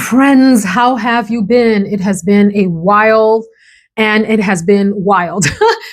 friends, how have you been? It has been a while, and it has been wild.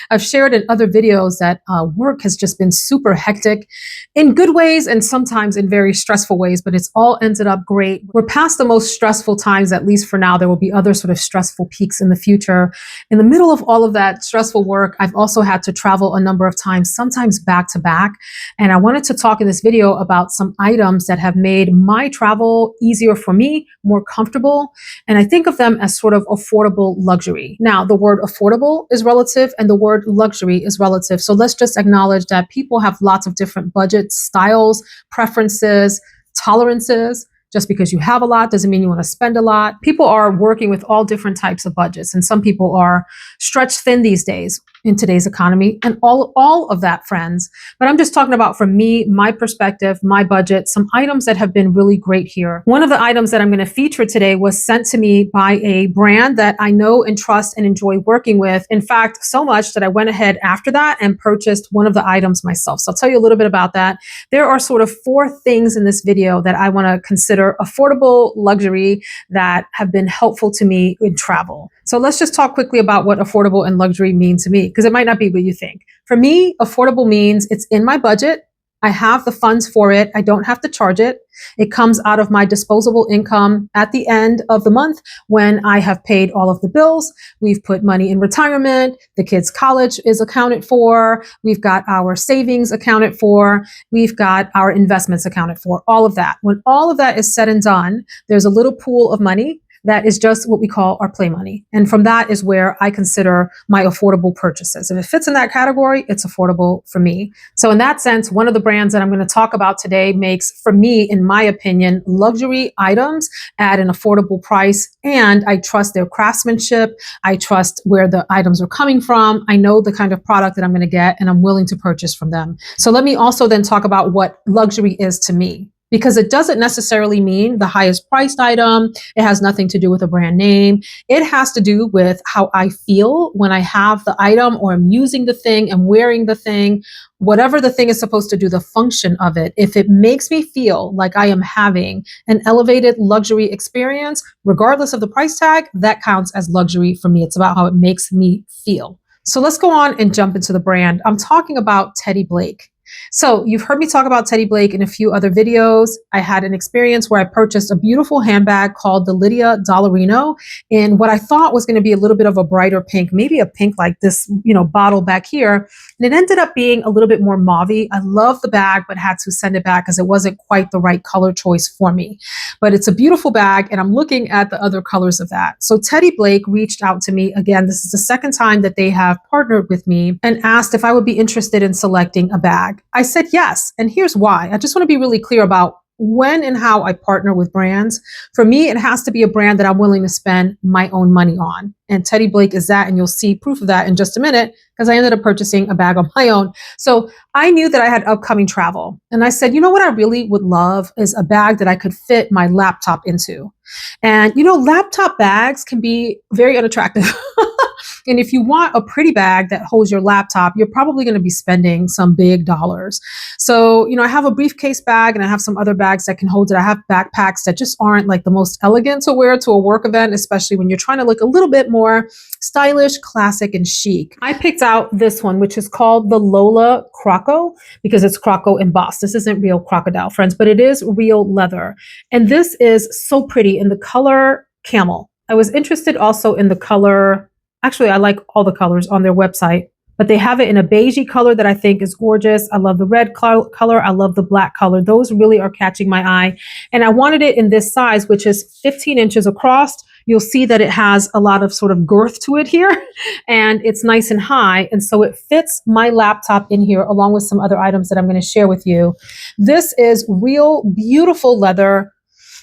I've shared in other videos that work has just been super hectic in good ways and sometimes in very stressful ways, but it's all ended up great. We're past the most stressful times, at least for now. There will be other sort of stressful peaks in the future. In the middle of all of that stressful work, I've also had to travel a number of times, sometimes back to back. And I wanted to talk in this video about some items that have made my travel easier for me, more comfortable. And I think of them as sort of affordable luxury. Now, the word affordable is relative and the word luxury is relative. So let's just acknowledge that people have lots of different budgets, styles, preferences, tolerances. Just because you have a lot doesn't mean you want to spend a lot. People are working with all different types of budgets, and some people are stretched thin these days in today's economy, and all of that, friends. But I'm just talking about, from me, my perspective, my budget, some items that have been really great here. One of the items that I'm going to feature today was sent to me by a brand that I know and trust and enjoy working with. In fact, so much that I went ahead after that and purchased one of the items myself. So I'll tell you a little bit about that. There are sort of 4 things in this video that I want to consider affordable luxury that have been helpful to me in travel. So let's just talk quickly about what affordable and luxury mean to me, because it might not be what you think. For me, affordable means it's in my budget. I have the funds for it. I don't have to charge it. It comes out of my disposable income at the end of the month when I have paid all of the bills. We've put money in retirement. The kids' college is accounted for. We've got our savings accounted for. We've got our investments accounted for, all of that. When all of that is said and done, there's a little pool of money that is just what we call our play money. And from that is where I consider my affordable purchases. If it fits in that category, it's affordable for me. So in that sense, one of the brands that I'm going to talk about today makes, for me, in my opinion, luxury items at an affordable price. And I trust their craftsmanship. I trust where the items are coming from. I know the kind of product that I'm going to get, and I'm willing to purchase from them. So let me also then talk about what luxury is to me, because it doesn't necessarily mean the highest priced item. It has nothing to do with a brand name. It has to do with how I feel when I have the item, or I'm using the thing and wearing the thing, whatever the thing is supposed to do, the function of it. If it makes me feel like I am having an elevated luxury experience, regardless of the price tag, that counts as luxury for me. It's about how it makes me feel. So let's go on and jump into the brand. I'm talking about Teddy Blake. So you've heard me talk about Teddy Blake in a few other videos. I had an experience where I purchased a beautiful handbag called the Lydia Dollarino in what I thought was going to be a little bit of a brighter pink, maybe a pink like this, bottle back here. And it ended up being a little bit more mauve-y. I love the bag, but had to send it back because it wasn't quite the right color choice for me. But it's a beautiful bag, and I'm looking at the other colors of that. So Teddy Blake reached out to me. Again, this is the second time that they have partnered with me, and asked if I would be interested in selecting a bag. I said yes, and here's why. I just want to be really clear about when and how I partner with brands. For me, it has to be a brand that I'm willing to spend my own money on. And Teddy Blake is that, and you'll see proof of that in just a minute, because I ended up purchasing a bag on my own. So I knew that I had upcoming travel. And I said, you know what I really would love is a bag that I could fit my laptop into. And laptop bags can be very unattractive. And if you want a pretty bag that holds your laptop, you're probably going to be spending some big dollars. So, I have a briefcase bag, and I have some other bags that can hold it. I have backpacks that just aren't like the most elegant to wear to a work event, especially when you're trying to look a little bit more stylish, classic, and chic. I picked out this one, which is called the Lola Croco, because it's Croco embossed. This isn't real crocodile, friends, but it is real leather. And this is so pretty in the color camel. I was interested also in the color. Actually, I like all the colors on their website, but they have it in a beigey color that I think is gorgeous. I love the red color. I love the black color. Those really are catching my eye. And I wanted it in this size, which is 15 inches across. You'll see that it has a lot of sort of girth to it here, and it's nice and high. And so it fits my laptop in here, along with some other items that I'm going to share with you. This is real beautiful leather.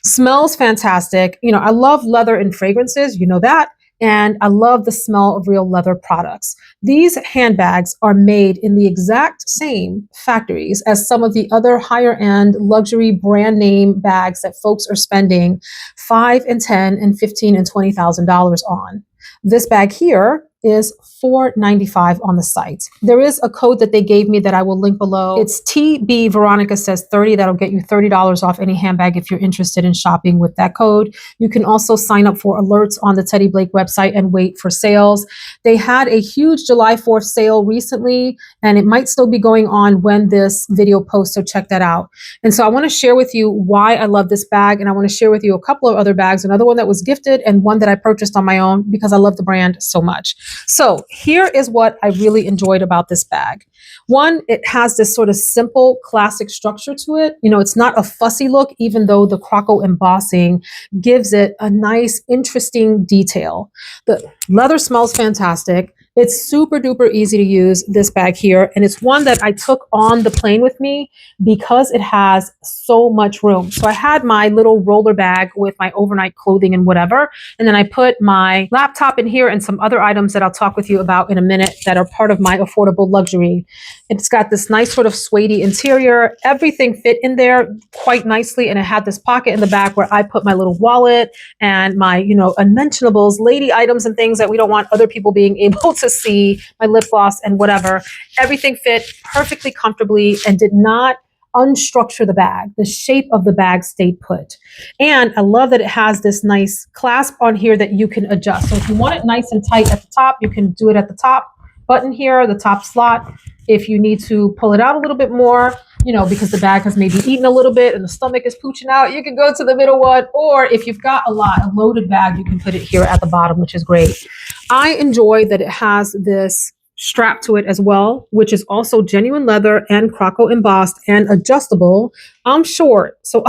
Smells fantastic. I love leather and fragrances. You know that. And I love the smell of real leather products. These handbags are made in the exact same factories as some of the other higher end luxury brand name bags that folks are spending $5,000 and $10,000 and $15,000 and $20,000 on. This bag here is $4.95 on the site. There is a code that they gave me that I will link below. It's TB Veronica says 30. That'll get you $30 off any handbag if you're interested in shopping with that code. You can also sign up for alerts on the Teddy Blake website and wait for sales. They had a huge July 4th sale recently, and it might still be going on when this video posts, so check that out. And so I want to share with you why I love this bag, and I want to share with you a couple of other bags, another one that was gifted and one that I purchased on my own because I love the brand so much. So here is what I really enjoyed about this bag. One, it has this sort of simple classic structure to it. You know, it's not a fussy look, even though the Croco embossing gives it a nice, interesting detail. The leather smells fantastic. It's super duper easy to use, this bag here. And it's one that I took on the plane with me because it has so much room. So I had my little roller bag with my overnight clothing and whatever. And then I put my laptop in here and some other items that I'll talk with you about in a minute that are part of my affordable luxury. It's got this nice sort of suede interior. Everything fit in there quite nicely. And it had this pocket in the back where I put my little wallet and my, you know, unmentionables, lady items and things that we don't want other people being able to see, my lip gloss and whatever. Everything fit perfectly comfortably and did not unstructure the bag. The shape of the bag stayed put. And I love that it has this nice clasp on here that you can adjust. So if you want it nice and tight at the top, you can do it at the top button here, the top slot. If you need to pull it out a little bit more, you know, because the bag has maybe eaten a little bit and the stomach is pooching out, you can go to the middle one. Or if you've got a loaded bag, you can put it here at the bottom, which is great. I enjoy that it has this strap to it as well, which is also genuine leather and Croco embossed and adjustable. I'm short, so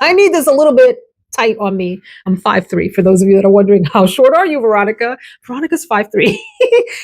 I need this a little bit tight on me. I'm 5'3", for those of you that are wondering, how short are you, Veronica? Veronica's 5'3".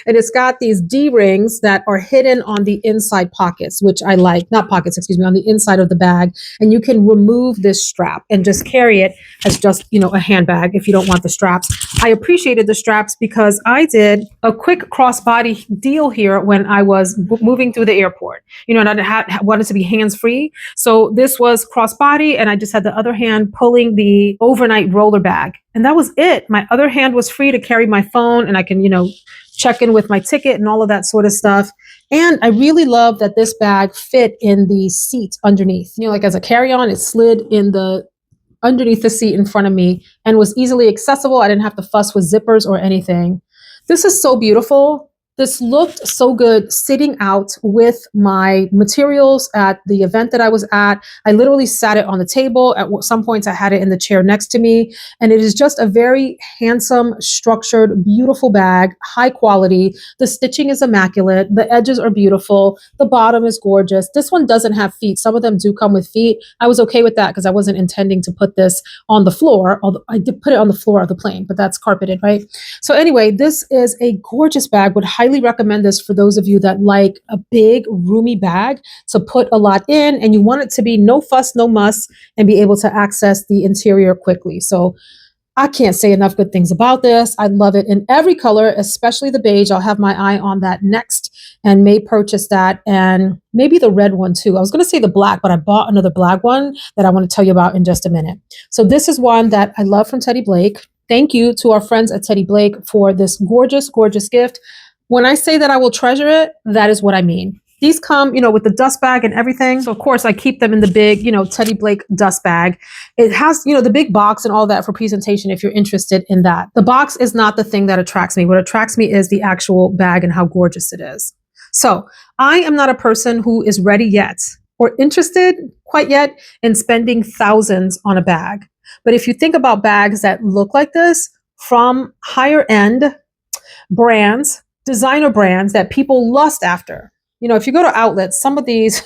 And it's got these D-rings that are hidden on the inside pockets, which I like. Not pockets, excuse me, on the inside of the bag. And you can remove this strap and just carry it as just, you know, a handbag if you don't want the straps. I appreciated the straps because I did a quick crossbody deal here when I was moving through the airport. You know, and I wanted to be hands-free. So this was crossbody, and I just had the other hand pulling the overnight roller bag. And that was it. My other hand was free to carry my phone, and I can, you know, check in with my ticket and all of that sort of stuff. And I really love that this bag fit in the seat underneath. You know, like as a carry-on, it slid in the underneath the seat in front of me and was easily accessible. I didn't have to fuss with zippers or anything. This is so beautiful. This looked so good sitting out with my materials at the event that I was at. I literally sat it on the table. At some points, I had it in the chair next to me. And it is just a very handsome, structured, beautiful bag, high quality. The stitching is immaculate. The edges are beautiful. The bottom is gorgeous. This one doesn't have feet. Some of them do come with feet. I was okay with that because I wasn't intending to put this on the floor, although I did put it on the floor of the plane, but that's carpeted, right? So anyway, this is a gorgeous bag. Would highly recommend this for those of you that like a big, roomy bag to put a lot in, and you want it to be no fuss, no muss, and be able to access the interior quickly. So I can't say enough good things about this. I love it in every color, especially the beige. I'll have my eye on that next and may purchase that, and maybe the red one too. I was going to say the black, but I bought another black one that I want to tell you about in just a minute. So this is one that I love from Teddy Blake. Thank you to our friends at Teddy Blake for this gorgeous, gorgeous gift. When I say that I will treasure it, that is what I mean. These come, you know, with the dust bag and everything. So of course I keep them in the big, you know, Teddy Blake dust bag. It has, you know, the big box and all that for presentation if you're interested in that. The box is not the thing that attracts me. What attracts me is the actual bag and how gorgeous it is. So I am not a person who is ready yet or interested quite yet in spending thousands on a bag. But if you think about bags that look like this from higher end brands, designer brands that people lust after. You know, if you go to outlets, some of these,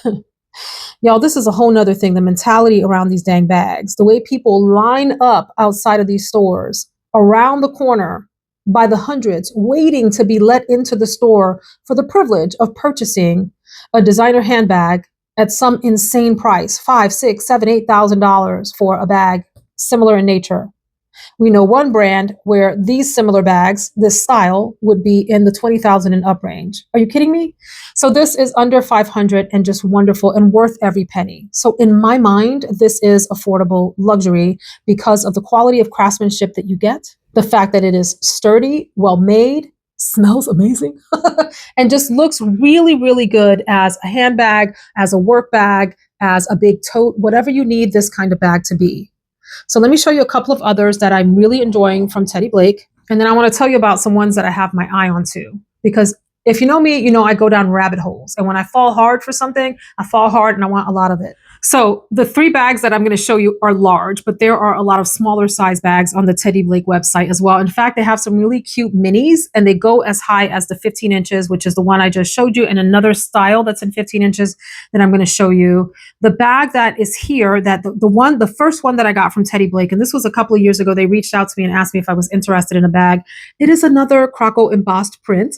y'all, this is a whole nother thing, the mentality around these dang bags, the way people line up outside of these stores around the corner by the hundreds, waiting to be let into the store for the privilege of purchasing a designer handbag at some insane price, $5,000, $6,000, $7,000, $8,000 for a bag similar in nature. We know one brand where these similar bags, this style, would be in the $20,000 and up range. Are you kidding me? So this is under $500 and just wonderful and worth every penny. So in my mind, this is affordable luxury because of the quality of craftsmanship that you get, the fact that it is sturdy, well made, smells amazing, and just looks really, really good as a handbag, as a work bag, as a big tote, whatever you need this kind of bag to be. So let me show you a couple of others that I'm really enjoying from Teddy Blake. And then I want to tell you about some ones that I have my eye on too. Because if you know me, you know I go down rabbit holes. And when I fall hard for something, I fall hard and I want a lot of it. So the 3 bags that I'm going to show you are large, but there are a lot of smaller size bags on the Teddy Blake website as well. In fact, they have some really cute minis and they go as high as the 15 inches, which is the one I just showed you, and another style that's in 15 inches that I'm going to show you. The bag that is here, that the first one that I got from Teddy Blake, and this was a couple of years ago, they reached out to me and asked me if I was interested in a bag. It is another Croco embossed print.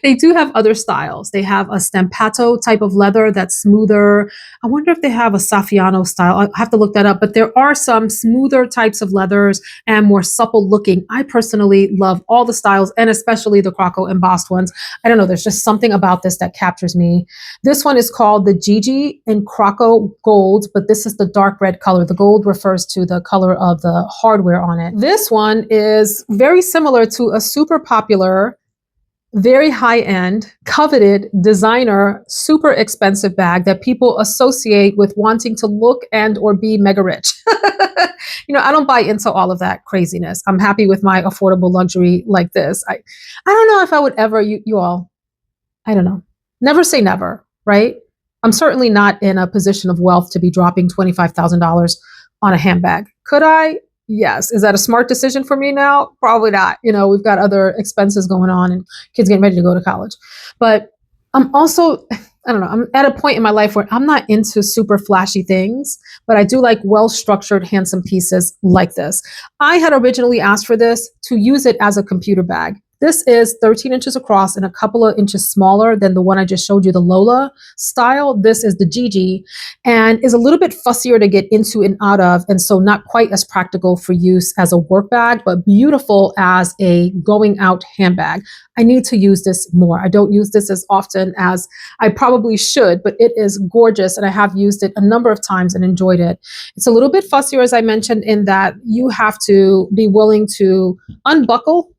They do have other styles. They have a stampato type of leather that's smoother. I wonder if they have a Saffiano style. I'll have to look that up. But there are some smoother types of leathers and more supple looking. I personally love all the styles and especially the Croco embossed ones. I don't know. There's just something about this that captures me. This one is called the Gigi in Croco Gold, but this is the dark red color. The gold refers to the color of the hardware on it. This one is very similar to a super popular, very high-end, coveted, designer, super expensive bag that people associate with wanting to look and or be mega rich. You know, I don't buy into all of that craziness. I'm happy with my affordable luxury like this. I don't know if I would ever, you all, I don't know. Never say never, right? I'm certainly not in a position of wealth to be dropping $25,000 on a handbag. Could I? Yes. Is that a smart decision for me now? Probably not. You know, we've got other expenses going on and kids getting ready to go to college. But I'm also, I don't know, I'm at a point in my life where I'm not into super flashy things, but I do like well-structured, handsome pieces like this. I had originally asked for this to use it as a computer bag. This is 13 inches across and a couple of inches smaller than the one I just showed you, the Lola style. This is the Gigi and is a little bit fussier to get into and out of. And so not quite as practical for use as a work bag, but beautiful as a going out handbag. I need to use this more. I don't use this as often as I probably should, but it is gorgeous. And I have used it a number of times and enjoyed it. It's a little bit fussier, as I mentioned, in that you have to be willing to unbuckle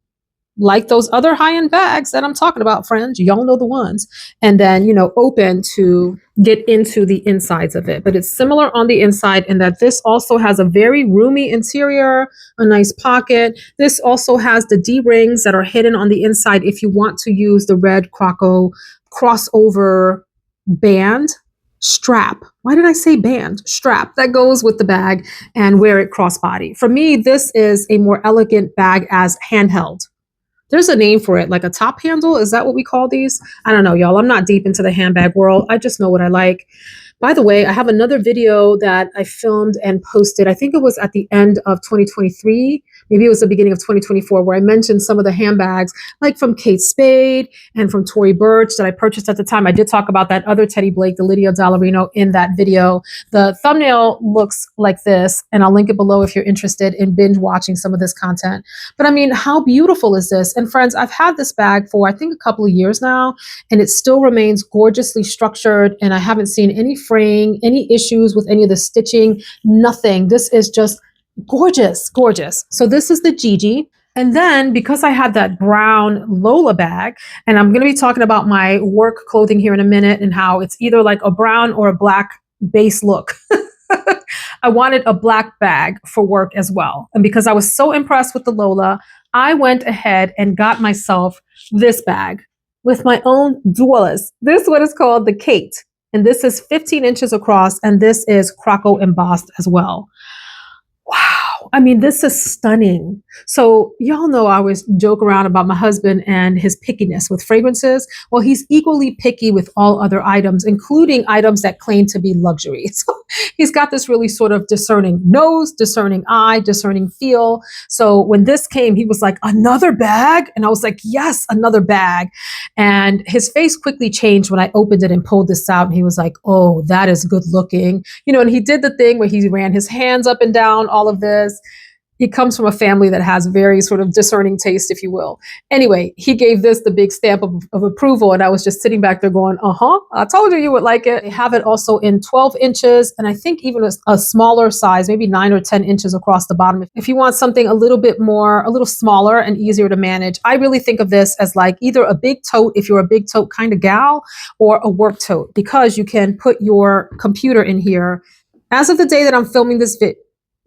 like those other high-end bags that I'm talking about, friends. Y'all know the ones. And then, you know, open to get into the insides of it. But it's similar on the inside in that this also has a very roomy interior, a nice pocket. This also has the D-rings that are hidden on the inside if you want to use the red Croco crossover band strap. Why did I say band? Strap that goes with the bag and wear it crossbody. For me, this is a more elegant bag as handheld. There's a name for it, like a top handle. Is that what we call these? I don't know, y'all. I'm not deep into the handbag world. I just know what I like. By the way, I have another video that I filmed and posted. I think it was at the end of 2023. Maybe it was the beginning of 2024 where I mentioned some of the handbags like from Kate Spade and from Tory Burch that I purchased at the time. I did talk about that other Teddy Blake, the Lydia Dollarino, in that video. The thumbnail looks like this, and I'll link it below if you're interested in binge watching some of this content. But I mean, how beautiful is this? And friends, I've had this bag for I think a couple of years now, and it still remains gorgeously structured, and I haven't seen any fraying, any issues with any of the stitching, nothing. This is just gorgeous, gorgeous. So this is the Gigi. And then because I had that brown Lola bag, and I'm going to be talking about my work clothing here in a minute and how it's either like a brown or a black base look. I wanted a black bag for work as well. And because I was so impressed with the Lola, I went ahead and got myself this bag with my own doulas. This one is called the Kate. And this is 15 inches across, and this is Croco embossed as well. Wow. I mean, this is stunning. So y'all know I always joke around about my husband and his pickiness with fragrances. Well, he's equally picky with all other items, including items that claim to be luxury. So he's got this really sort of discerning nose, discerning eye, discerning feel. So when this came, he was like, another bag? And I was like, yes, another bag. And his face quickly changed when I opened it and pulled this out. And he was like, oh, that is good looking. You know, and he did the thing where he ran his hands up and down all of this. he comes from a family that has very sort of discerning taste, if you will. Anyway, he gave this the big stamp of approval, and I was just sitting back there going, I told you would like it. They have it also in 12 inches, and I think even a smaller size, maybe 9 or 10 inches across the bottom. If you want something a little smaller and easier to manage, I really think of this as like either a big tote, if you're a big tote kind of gal, or a work tote, because you can put your computer in here. As of the day that I'm filming this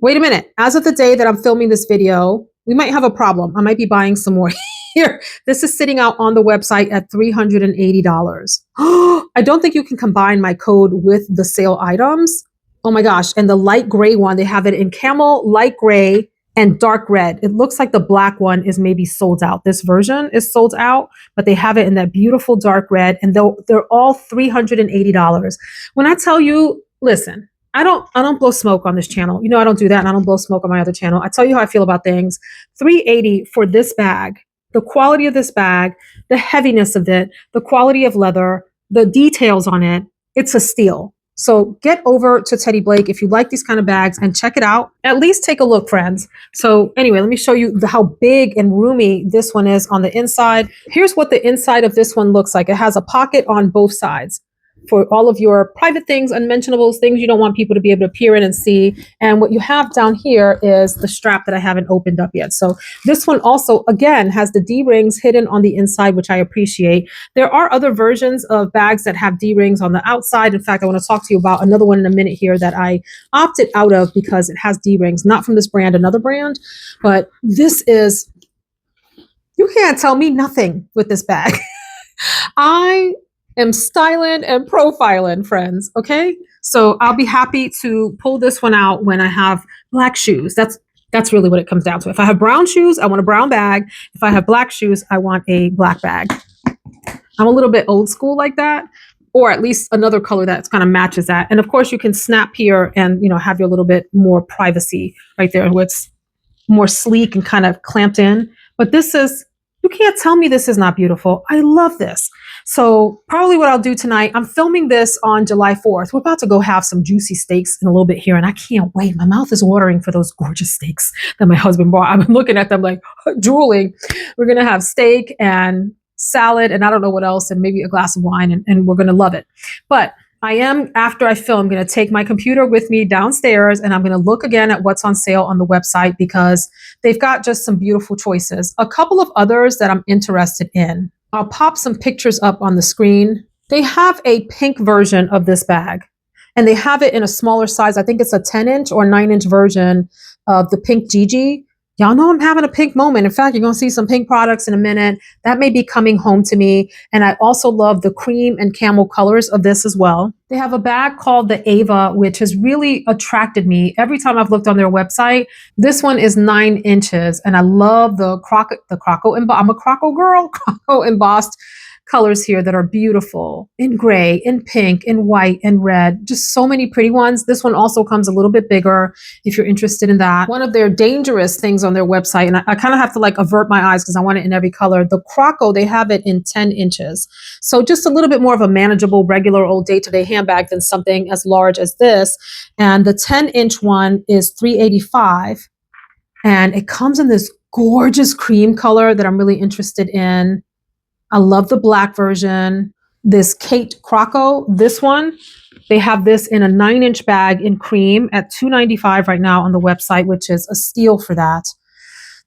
wait a minute. As of the day that I'm filming this video, we might have a problem. I might be buying some more here. This is sitting out on the website at $380. I don't think you can combine my code with the sale items. Oh my gosh. And the light gray one, they have it in camel, light gray, and dark red. It looks like the black one is maybe sold out. This version is sold out, but they have it in that beautiful dark red, and they're all $380. When I tell you, listen, I don't blow smoke on this channel. You know, I don't do that, and I don't blow smoke on my other channel. I tell you how I feel about things. $380 for this bag, the quality of this bag, the heaviness of it, the quality of leather, the details on it. It's a steal. So get over to Teddy Blake if you like these kind of bags and check it out. At least take a look, friends. So anyway, let me show you how big and roomy this one is on the inside. Here's what the inside of this one looks like. It has a pocket on both sides for all of your private things, unmentionables, things you don't want people to be able to peer in and see. And what you have down here is the strap that I haven't opened up yet. So this one also, again, has the D-rings hidden on the inside, which I appreciate. There are other versions of bags that have D-rings on the outside. In fact, I want to talk to you about another one in a minute here that I opted out of because it has D-rings, not from this brand, another brand. But this is, you can't tell me nothing with this bag. I am styling and profiling, friends. Okay. So I'll be happy to pull this one out when I have black shoes. That's really what it comes down to. If I have brown shoes, I want a brown bag. If I have black shoes, I want a black bag. I'm a little bit old school like that, or at least another color that kind of matches that. And of course you can snap here and, you know, have your little bit more privacy right there, where it's more sleek and kind of clamped in. But this is, you can't tell me this is not beautiful. I love this. So probably what I'll do tonight, I'm filming this on July 4th. We're about to go have some juicy steaks in a little bit here, and I can't wait. My mouth is watering for those gorgeous steaks that my husband bought. I've been looking at them like drooling. We're going to have steak and salad and I don't know what else, and maybe a glass of wine, and we're going to love it. But I am, after I film, going to take my computer with me downstairs, and I'm going to look again at what's on sale on the website because they've got just some beautiful choices. A couple of others that I'm interested in. I'll pop some pictures up on the screen. They have a pink version of this bag, and they have it in a smaller size. I think it's a 10-inch or 9-inch version of the pink Gigi. Y'all know I'm having a pink moment. In fact, you're going to see some pink products in a minute. That may be coming home to me. And I also love the cream and camel colors of this as well. They have a bag called the Ava, which has really attracted me every time I've looked on their website. This one is 9 inches, and I love the Croco, I'm a Croco girl, Croco embossed colors here that are beautiful in gray, in pink, in white, and red. Just so many pretty ones. This one also comes a little bit bigger if you're interested in that. One of their dangerous things on their website, and I kind of have to like avert my eyes because I want it in every color. The Croco, they have it in 10 inches. So just a little bit more of a manageable, regular old day-to-day handbag than something as large as this. And the 10-inch one is $385. And it comes in this gorgeous cream color that I'm really interested in. I love the black version. This Kate Croco, this one, they have this in a 9-inch bag in cream at $295 right now on the website, which is a steal for that.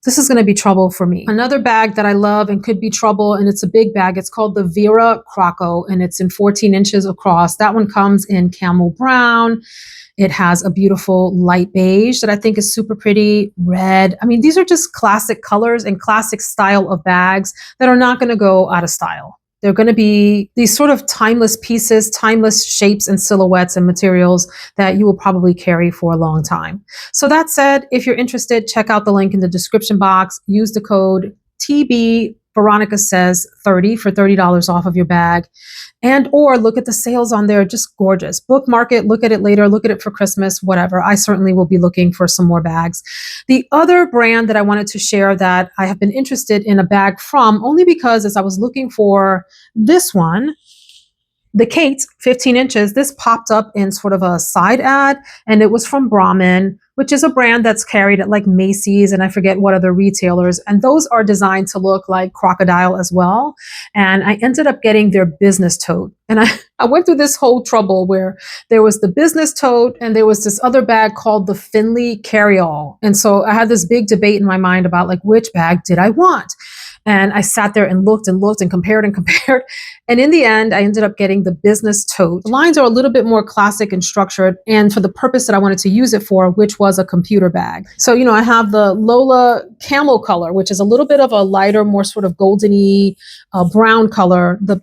This is going to be trouble for me. Another bag that I love and could be trouble, and it's a big bag. It's called the Vera Croco, and it's in 14 inches across. That one comes in camel brown. It has a beautiful light beige that I think is super pretty, red. I mean, these are just classic colors and classic style of bags that are not going to go out of style. They're going to be these sort of timeless pieces, timeless shapes and silhouettes and materials that you will probably carry for a long time. So that said, if you're interested, check out the link in the description box. Use the code TB Veronica says 30 for $30 off of your bag. And or look at the sales on there, just gorgeous. Bookmark it, look at it later, look at it for Christmas, whatever. I certainly will be looking for some more bags. The other brand that I wanted to share that I have been interested in a bag from, only because as I was looking for this one, the Kate 15 inches, this popped up in sort of a side ad, and it was from Brahmin, which is a brand that's carried at like Macy's and I forget what other retailers. And those are designed to look like crocodile as well. And I ended up getting their business tote. And I went through this whole trouble where there was the business tote and there was this other bag called the Finley carry-all. And so I had this big debate in my mind about like, which bag did I want? And I sat there and looked and compared and compared. And in the end, I ended up getting the business tote. The lines are a little bit more classic and structured, and for the purpose that I wanted to use it for, which was a computer bag. So, you know, I have the Lola camel color, which is a little bit of a lighter, more sort of goldeny brown color. The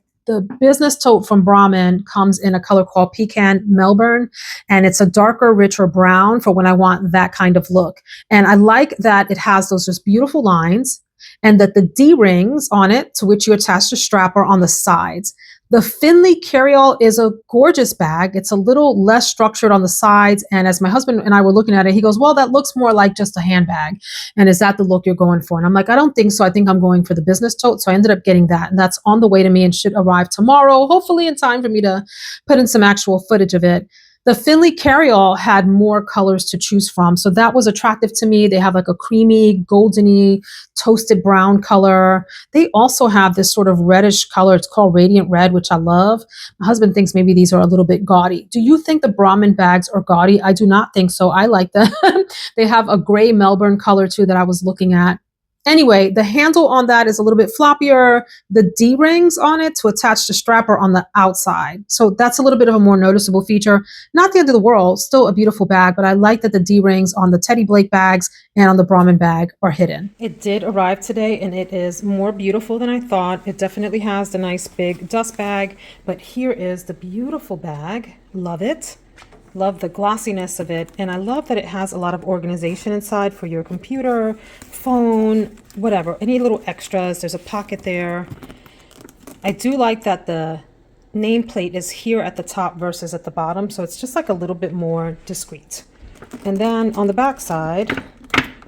business tote from Brahmin comes in a color called Pecan Melbourne, and it's a darker, richer brown for when I want that kind of look. And I like that it has those just beautiful lines, and that the D-rings on it, to which you attach the strap, are on the sides. The Finley carry-all is a gorgeous bag. It's a little less structured on the sides. And as my husband and I were looking at it, he goes, well, that looks more like just a handbag. And is that the look you're going for? And I'm like, I don't think so. I think I'm going for the business tote. So I ended up getting that. And that's on the way to me and should arrive tomorrow, hopefully in time for me to put in some actual footage of it. The Finley carry-all had more colors to choose from. So that was attractive to me. They have like a creamy, goldeny, toasted brown color. They also have this sort of reddish color. It's called Radiant Red, which I love. My husband thinks maybe these are a little bit gaudy. Do you think the Brahmin bags are gaudy? I do not think so. I like them. They have a gray Melbourne color too that I was looking at. Anyway, the handle on that is a little bit floppier. The D-rings on it to attach the strap are on the outside. So that's a little bit of a more noticeable feature. Not the end of the world, still a beautiful bag, but I like that the D-rings on the Teddy Blake bags and on the Brahmin bag are hidden. It did arrive today and it is more beautiful than I thought. It definitely has the nice big dust bag, but here is the beautiful bag. Love it. Love the glossiness of it, and I love that it has a lot of organization inside for your computer, phone, whatever, any little extras. There's a pocket there. I do like that the nameplate is here at the top versus at the bottom, so it's just like a little bit more discreet. And then on the back side,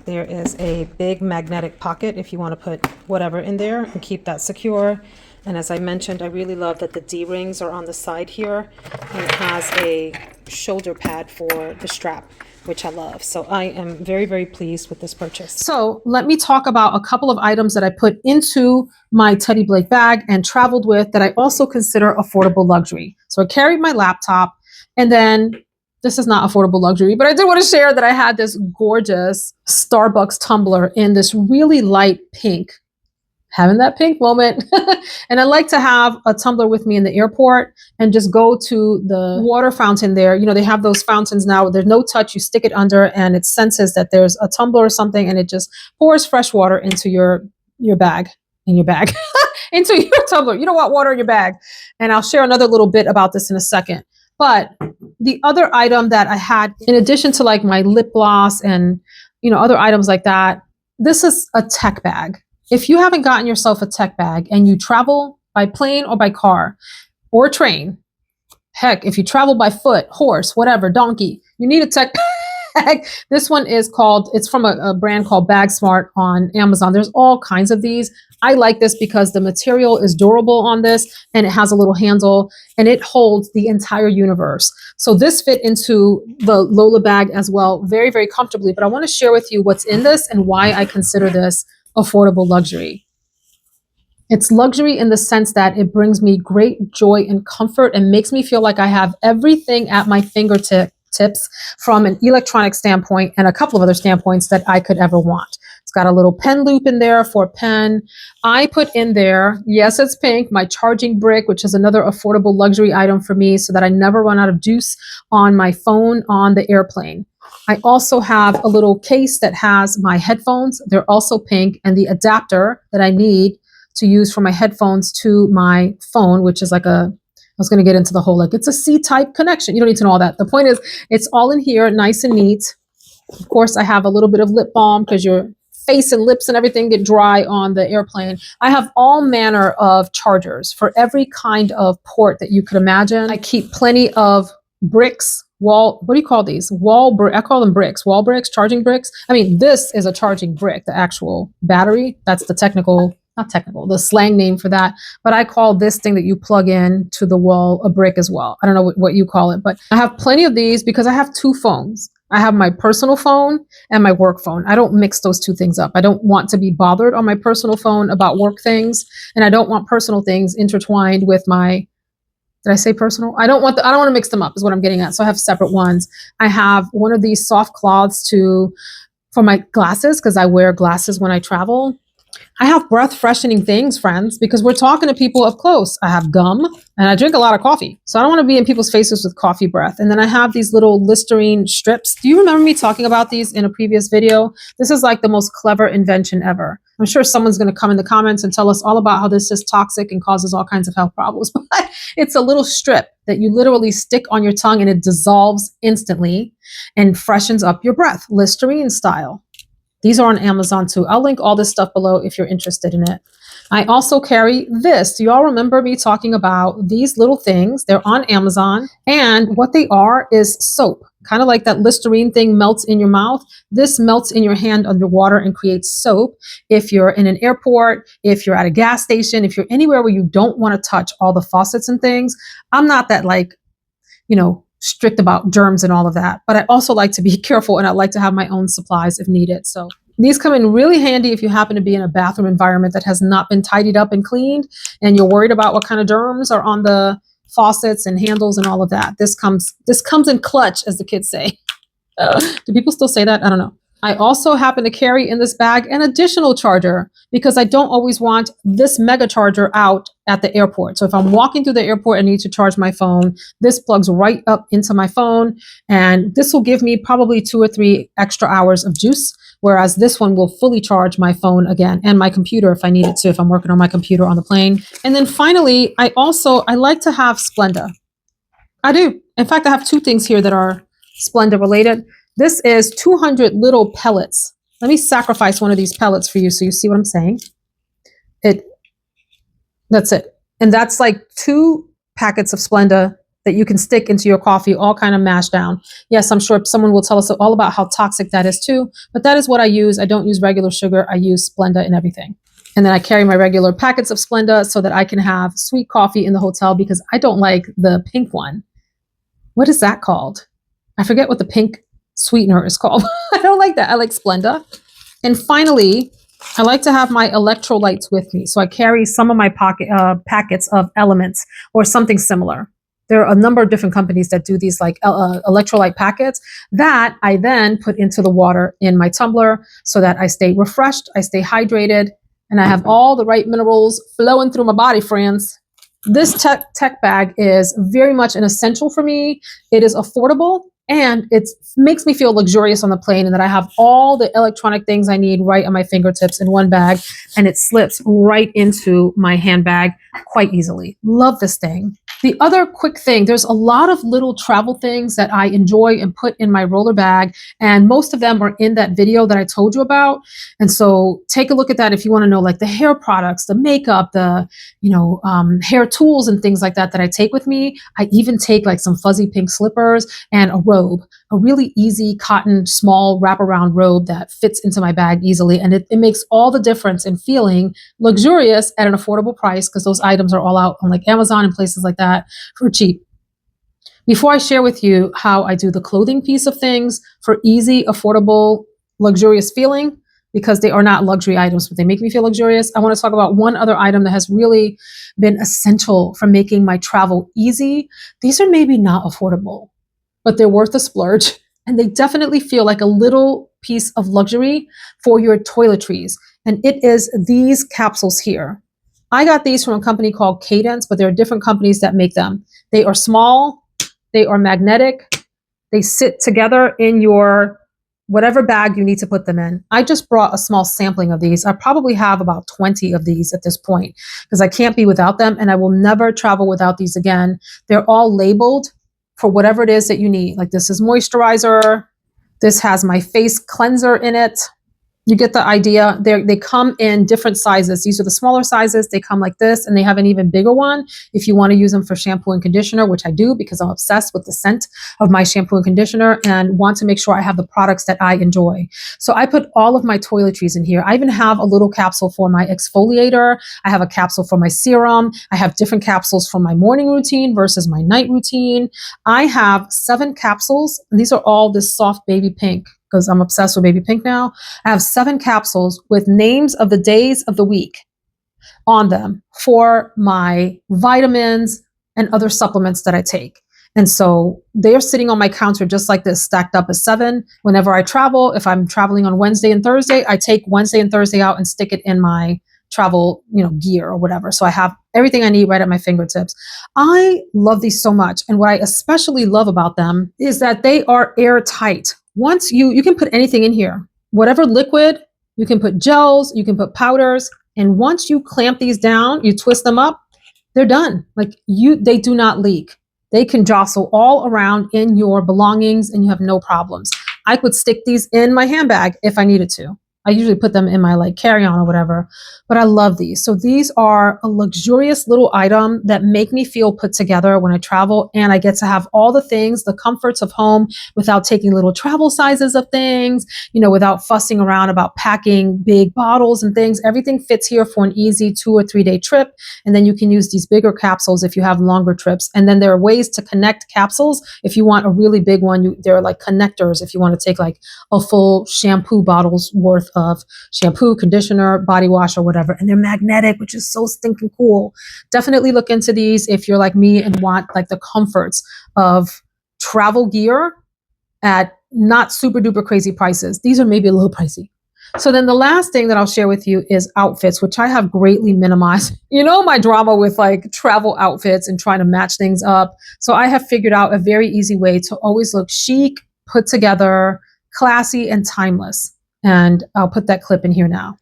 there is a big magnetic pocket if you want to put whatever in there and keep that secure. And as I mentioned, I really love that the D-rings are on the side here, and it has a shoulder pad for the strap, which I love. So I am very, very pleased with this purchase. So let me talk about a couple of items that I put into my Teddy Blake bag and traveled with that I also consider affordable luxury. So I carried my laptop, and then this is not affordable luxury, but I did want to share that I had this gorgeous Starbucks tumbler in this really light pink. Having that pink moment. And I like to have a tumbler with me in the airport and just go to the water fountain there. You know, they have those fountains now. There's no touch. You stick it under and it senses that there's a tumbler or something, and it just pours fresh water into your bag, into your tumbler. You don't want water in your bag. And I'll share another little bit about this in a second. But the other item that I had, in addition to like my lip gloss and, you know, other items like that, this is a tech bag. If you haven't gotten yourself a tech bag and you travel by plane or by car or train, heck, if you travel by foot, horse, whatever, donkey, you need a tech bag. This one is called, it's from a brand called Bag Smart on Amazon. There's all kinds of these. I like this because the material is durable on this, and it has a little handle and it holds the entire universe. So this fit into the Lola bag as well, very, very comfortably. But I want to share with you what's in this and why I consider this affordable luxury. It's luxury in the sense that it brings me great joy and comfort and makes me feel like I have everything at my fingertips from an electronic standpoint and a couple of other standpoints that I could ever want. It's got a little pen loop in there for a pen. I put in there, yes, it's pink, my charging brick, which is another affordable luxury item for me so that I never run out of juice on my phone on the airplane. I also have a little case that has my headphones. They're also pink, and the adapter that I need to use for my headphones to my phone, which is like I was going to get into the whole, like it's a C-type connection. You don't need to know all that. The point is it's all in here, nice and neat. Of course, I have a little bit of lip balm because your face and lips and everything get dry on the airplane. I have all manner of chargers for every kind of port that you could imagine. I keep plenty of bricks. What do you call these? I call them bricks. Wall bricks, charging bricks. I mean, this is a charging brick, the actual battery. That's the technical not technical, the slang name for that, but I call this thing that you plug in to the wall a brick as well. I don't know what you call it, but I have plenty of these because I have two phones. I have my personal phone and my work phone. I don't mix those two things up. I don't want to be bothered on my personal phone about work things, and I don't want personal things intertwined with my, did I say personal? I don't want to mix them up is what I'm getting at. So I have separate ones. I have one of these soft cloths for my glasses because I wear glasses when I travel. I have breath freshening things, friends, because we're talking to people up close. I have gum and I drink a lot of coffee. So I don't want to be in people's faces with coffee breath. And then I have these little Listerine strips. Do you remember me talking about these in a previous video? This is like the most clever invention ever. I'm sure someone's going to come in the comments and tell us all about how this is toxic and causes all kinds of health problems. But it's a little strip that you literally stick on your tongue and it dissolves instantly and freshens up your breath, Listerine style. These are on Amazon too. I'll link all this stuff below if you're interested in it. I also carry this. Do y'all remember me talking about these little things? They're on Amazon, and what they are is soap. Kind of like that Listerine thing melts in your mouth. This melts in your hand underwater and creates soap. If you're in an airport, if you're at a gas station, if you're anywhere where you don't want to touch all the faucets and things, I'm not that strict about germs and all of that, but I also like to be careful and I like to have my own supplies if needed. So these come in really handy if you happen to be in a bathroom environment that has not been tidied up and cleaned and you're worried about what kind of germs are on the faucets and handles and all of that. This comes in clutch, as the kids say. Do people still say that? I don't know. I also happen to carry in this bag an additional charger because I don't always want this mega charger out at the airport. So if I'm walking through the airport and need to charge my phone, this plugs right up into my phone, and this will give me probably 2 or 3 extra hours of juice, whereas this one will fully charge my phone again and my computer if I need it to, if I'm working on my computer on the plane. And then finally, I like to have Splenda. I do. In fact, I have 2 things here that are Splenda related. This is 200 little pellets. Let me sacrifice one of these pellets for you so you see what I'm saying. That's it. And that's like 2 packets of Splenda that you can stick into your coffee, all kind of mashed down. Yes, I'm sure someone will tell us all about how toxic that is too, but that is what I use. I don't use regular sugar. I use Splenda in everything. And then I carry my regular packets of Splenda so that I can have sweet coffee in the hotel because I don't like the pink one. What is that called? I forget what the pink sweetener is called. I don't like that. I like Splenda. And finally, I like to have my electrolytes with me. So I carry some of my packets of Elements or something similar. There are a number of different companies that do these like electrolyte packets that I then put into the water in my tumbler so that I stay refreshed, I stay hydrated, and I have all the right minerals flowing through my body, friends. This tech bag is very much an essential for me. It is affordable. And it makes me feel luxurious on the plane, and that I have all the electronic things I need right at my fingertips in one bag, and it slips right into my handbag quite easily. Love this thing. The other quick thing, there's a lot of little travel things that I enjoy and put in my roller bag, and most of them are in that video that I told you about. And so take a look at that if you want to know, like the hair products, the makeup, the hair tools and things like that I take with me. I even take like some fuzzy pink slippers and a robe, a really easy cotton small wraparound robe that fits into my bag easily, and it makes all the difference in feeling luxurious at an affordable price because those items are all out on like Amazon and places like that for cheap. Before I share with you how I do the clothing piece of things for easy, affordable, luxurious feeling, because they are not luxury items, but they make me feel luxurious, I want to talk about one other item that has really been essential for making my travel easy. These are maybe not affordable, but they're worth a splurge, and they definitely feel like a little piece of luxury for your toiletries. And it is these capsules here. I got these from a company called Cadence, but there are different companies that make them. They are small, they are magnetic, they sit together in your whatever bag you need to put them in. I just brought a small sampling of these. I probably have about 20 of these at this point because I can't be without them, and I will never travel without these again. They're all labeled for whatever it is that you need. Like this is moisturizer. This has my face cleanser in it. You get the idea. They come in different sizes. These are the smaller sizes. They come like this, and they have an even bigger one if you want to use them for shampoo and conditioner, which I do because I'm obsessed with the scent of my shampoo and conditioner and want to make sure I have the products that I enjoy. So I put all of my toiletries in here. I even have a little capsule for my exfoliator. I have a capsule for my serum. I have different capsules for my morning routine versus my night routine. I have 7 capsules, and these are all this soft baby pink because I'm obsessed with baby pink now. I have 7 capsules with names of the days of the week on them for my vitamins and other supplements that I take. And so they're sitting on my counter just like this, stacked up as 7. Whenever I travel, if I'm traveling on Wednesday and Thursday, I take Wednesday and Thursday out and stick it in my travel, gear or whatever. So I have everything I need right at my fingertips. I love these so much. And what I especially love about them is that they are airtight. Once you can put anything in here, whatever liquid, you can put gels, you can put powders. And once you clamp these down, you twist them up, they're done. They do not leak. They can jostle all around in your belongings and you have no problems. I could stick these in my handbag if I needed to. I usually put them in my carry-on or whatever, but I love these. So these are a luxurious little item that make me feel put together when I travel, and I get to have all the things, the comforts of home without taking little travel sizes of things, without fussing around about packing big bottles and things. Everything fits here for an easy 2 or 3 day trip. And then you can use these bigger capsules if you have longer trips. And then there are ways to connect capsules. If you want a really big one, there are connectors if you want to take a full shampoo bottle's worth of shampoo, conditioner, body wash, or whatever. And they're magnetic, which is so stinking cool. Definitely look into these if you're like me and want the comforts of travel gear at not super duper crazy prices. These are maybe a little pricey. So then the last thing that I'll share with you is outfits, which I have greatly minimized. My drama with travel outfits and trying to match things up. So I have figured out a very easy way to always look chic, put together, classy, and timeless. And I'll put that clip in here now.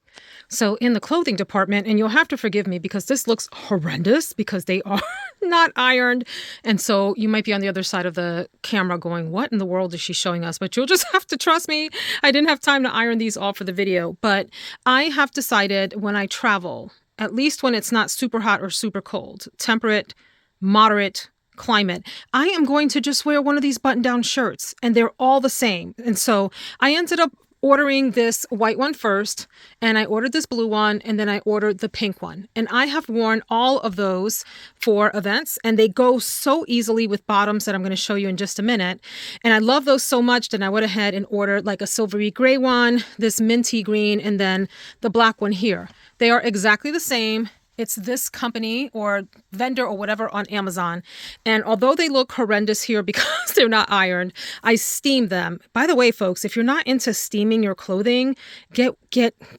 So in the clothing department, and you'll have to forgive me because this looks horrendous because they are not ironed. And so you might be on the other side of the camera going, what in the world is she showing us? But you'll just have to trust me. I didn't have time to iron these all for the video. But I have decided when I travel, at least when it's not super hot or super cold, temperate, moderate climate, I am going to just wear one of these button-down shirts. And they're all the same. And so I ended up ordering this white one first, and I ordered this blue one, and then I ordered the pink one. And I have worn all of those for events, and they go so easily with bottoms that I'm going to show you in just a minute. And I love those so much that I went ahead and ordered a silvery gray one, this minty green, and then the black one here. They are exactly the same. It's this company or vendor or whatever on Amazon. And although they look horrendous here because they're not ironed, I steam them. By the way, folks, if you're not into steaming your clothing, get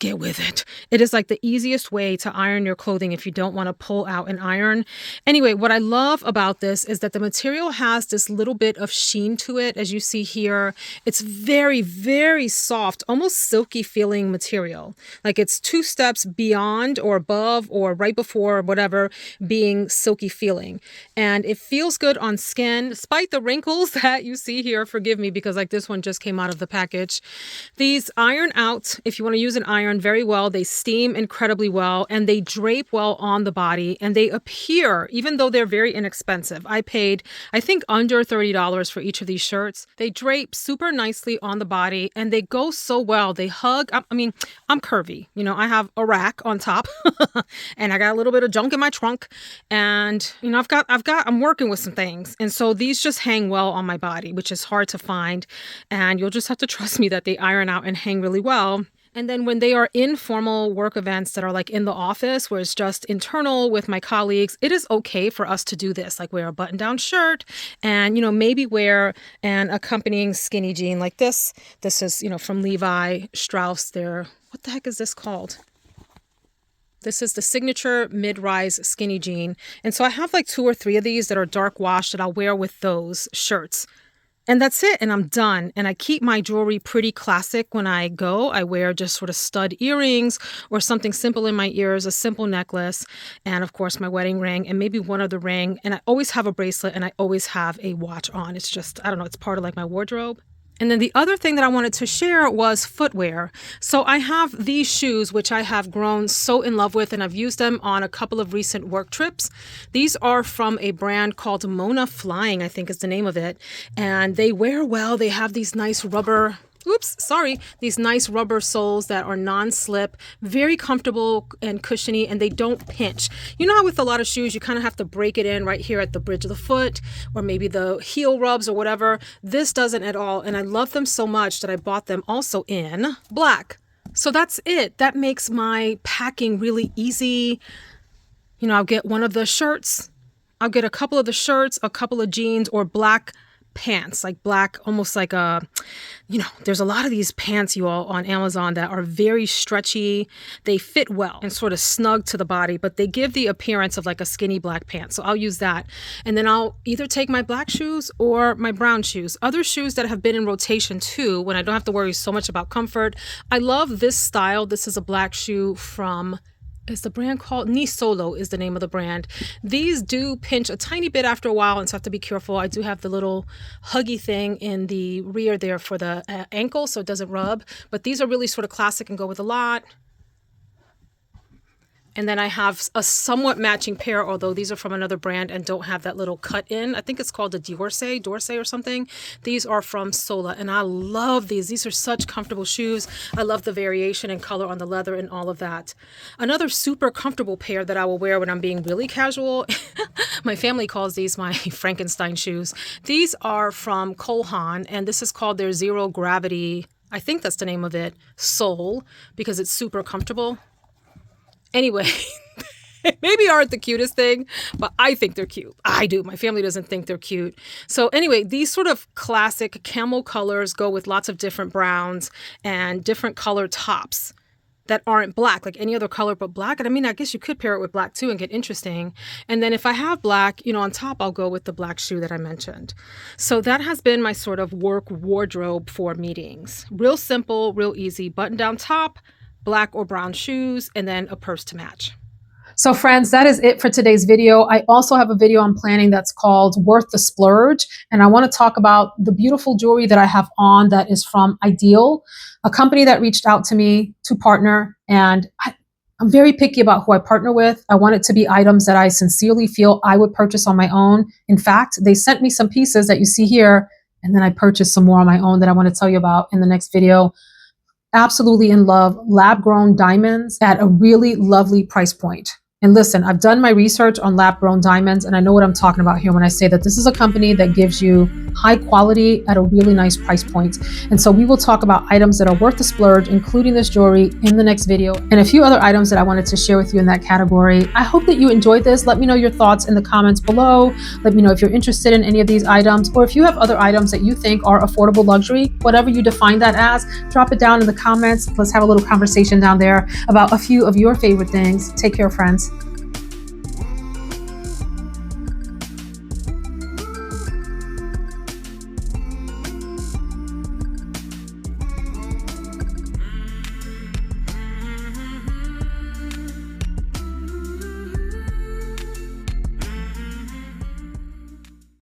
with it. It is the easiest way to iron your clothing if you don't want to pull out and iron. Anyway, what I love about this is that the material has this little bit of sheen to it, as you see here. It's very, very soft, almost silky feeling material. It's 2 steps beyond or above or right before whatever being silky feeling. And it feels good on skin, despite the wrinkles that you see here. Forgive me because this one just came out of the package. These iron out, if you want to use an iron, very well. They steam incredibly well and they drape well on the body, and they appear, even though they're very inexpensive. I paid, I think, under $30 for each of these shirts. They drape super nicely on the body and they go so well. They hug. I'm curvy. I have a rack on top and I got a little bit of junk in my trunk, and I'm working with some things. And so these just hang well on my body, which is hard to find. And you'll just have to trust me that they iron out and hang really well. And then when they are informal work events that are in the office where it's just internal with my colleagues, it is okay for us to do this, wear a button-down shirt and, maybe wear an accompanying skinny jean like this. This is, from Levi, Strauss. What the heck is this called? This is the signature mid-rise skinny jean. And so I have 2 or 3 of these that are dark wash that I'll wear with those shirts. And that's it. And I'm done. And I keep my jewelry pretty classic when I go. I wear just sort of stud earrings or something simple in my ears, a simple necklace, and of course my wedding ring and maybe one other ring. And I always have a bracelet and I always have a watch on. It's just, I don't know, it's part of my wardrobe. And then the other thing that I wanted to share was footwear. So I have these shoes, which I have grown so in love with, and I've used them on a couple of recent work trips. These are from a brand called Mona Flying, I think is the name of it. And they wear well. They have these nice rubber, these nice rubber soles that are non-slip, very comfortable and cushiony, and they don't pinch. You know how with a lot of shoes, you kind of have to break it in right here at the bridge of the foot, or maybe the heel rubs or whatever. This doesn't at all, and I love them so much that I bought them also in black. So that's it. That makes my packing really easy. You know, I'll get one of the shirts, I'll get a couple of the shirts, a couple of jeans, or black pants, like black, almost like a, you know, there's a lot of these pants, you all, on Amazon that are very stretchy. They fit well and sort of snug to the body, but they give the appearance of like a skinny black pant. So I'll use that. And then I'll either take my black shoes or my brown shoes. Other shoes that have been in rotation too, when I don't have to worry so much about comfort. I love this style. This is a black shoe from, is the brand called Ni Solo is the name of the brand. These do pinch a tiny bit after a while, and so I have to be careful. I do have the little huggy thing in the rear there for the ankle, so it doesn't rub. But these are really sort of classic and go with a lot. And then I have a somewhat matching pair, although these are from another brand and don't have that little cut in. I think it's called a Dorse or something. These are from Sola, and I love these. These are such comfortable shoes. I love the variation in color on the leather and all of that. Another super comfortable pair that I will wear when I'm being really casual. My family calls these my Frankenstein shoes. These are from Haan, and this is called their Zero Gravity, I think that's the name of it, sole, because it's super comfortable. Anyway, maybe aren't the cutest thing, but I think they're cute. I do. My family doesn't think they're cute. So anyway, these sort of classic camel colors go with lots of different browns and different color tops that aren't black, like any other color but black. And I mean, I guess you could pair it with black too and get interesting. And then if I have black, you know, on top, I'll go with the black shoe that I mentioned. So that has been my sort of work wardrobe for meetings. Real simple, real easy, button down top, black or brown shoes, and then a purse to match. So friends, that is it for today's video. I also have a video I'm planning that's called Worth the Splurge. And I want to talk about the beautiful jewelry that I have on that is from IDYL, a company that reached out to me to partner. And I'm very picky about who I partner with. I want it to be items that I sincerely feel I would purchase on my own. In fact, they sent me some pieces that you see here, and then I purchased some more on my own that I want to tell you about in the next video. Absolutely in love, lab-grown diamonds at a really lovely price point. And listen, I've done my research on lab-grown diamonds, and I know what I'm talking about here when I say that this is a company that gives you high quality at a really nice price point. And so we will talk about items that are worth the splurge, including this jewelry, in the next video, and a few other items that I wanted to share with you in that category. I hope that you enjoyed this. Let me know your thoughts in the comments below. Let me know if you're interested in any of these items, or if you have other items that you think are affordable luxury, whatever you define that as, drop it down in the comments. Let's have a little conversation down there about a few of your favorite things. Take care, friends.